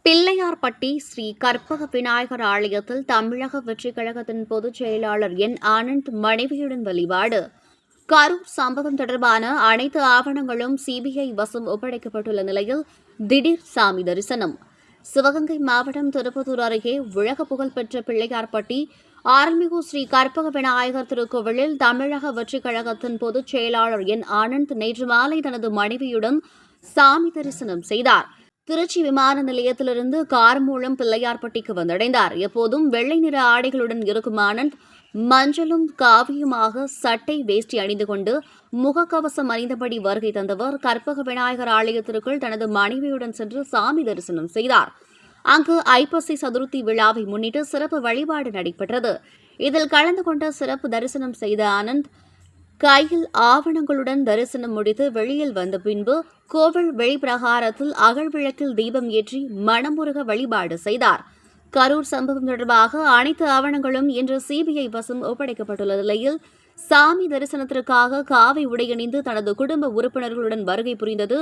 பிள்ளையார்பட்டி ஸ்ரீ கற்பக விநாயகர் ஆலயத்தில் தமிழக வெற்றிக் கழகத்தின் பொதுச் செயலாளர் என் ஆனந்த் மனைவியுடன் வழிபாடு. கரூர் சம்பவம் தொடர்பான அனைத்து ஆவணங்களும் சிபிஐ வசம் ஒப்படைக்கப்பட்டுள்ள நிலையில் திடீர் சாமி தரிசனம். சிவகங்கை மாவட்டம் திருப்பத்தூர் அருகே உலக புகழ்பெற்ற பிள்ளையார்பட்டி அருள்மிகு ஸ்ரீ கற்பக விநாயகர் திருக்கோவிலில் தமிழக வெற்றிக் கழகத்தின் பொதுச் செயலாளர் என் ஆனந்த் நேற்று மாலை தனது மனைவியுடன் சாமி தரிசனம் செய்தார். திருச்சி விமான நிலையத்திலிருந்து கார் மூலம் பிள்ளையார்பட்டிக்கு வந்தடைந்தார். எப்போதும் வெள்ளை நிற ஆடைகளுடன் இருக்கும் ஆனந்த் மஞ்சளும் காவியுமாக சட்டை வேஷ்டி அணிந்து கொண்டு முகக்கவசம் அணிந்தபடி வருகை தந்தவர் கற்பக விநாயகர் ஆலயத்திற்குள் தனது மனைவியுடன் சென்று சாமி தரிசனம் செய்தார். அங்கு ஐப்பசி சதுர்த்தி விழாவை முன்னிட்டு சிறப்பு வழிபாடு நடைபெற்றது. இதில் கலந்து கொண்ட சிறப்பு தரிசனம் செய்த ஆனந்த் கையில் ஆவணங்களுடன் தரிசனம் முடித்து வெளியில் வந்த பின்பு கோவில் வெளிப்பிரகாரத்தில் அகழ்விளக்கில் தீபம் ஏற்றி மனமுருக வழிபாடு செய்தார். கரூர் சம்பவம் தொடர்பாக அனைத்து ஆவணங்களும் இன்று சிபிஐ வசம் ஒப்படைக்கப்பட்டுள்ள நிலையில் சாமி தரிசனத்திற்காக காவி உடையணிந்து தனது குடும்ப உறுப்பினர்களுடன் வருகை புரிந்தது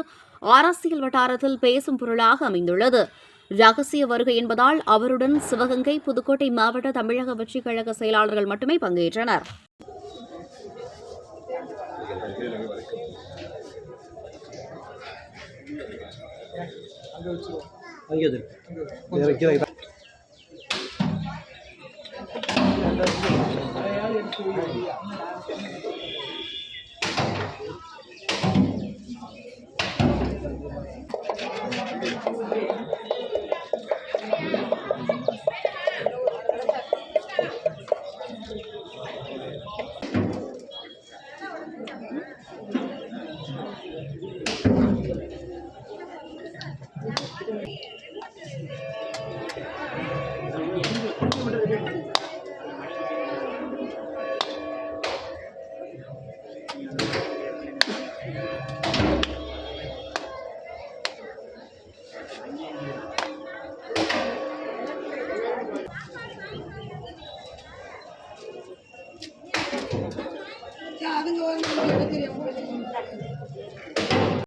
அரசியல் வட்டாரத்தில் பேசும் பொருளாக அமைந்துள்ளது. ரகசிய வருகை என்பதால் அவருடன் சிவகங்கை, புதுக்கோட்டை மாவட்ட தமிழக வெற்றிக் கழக செயலாளர்கள் மட்டுமே பங்கேற்றனர். அதுங்க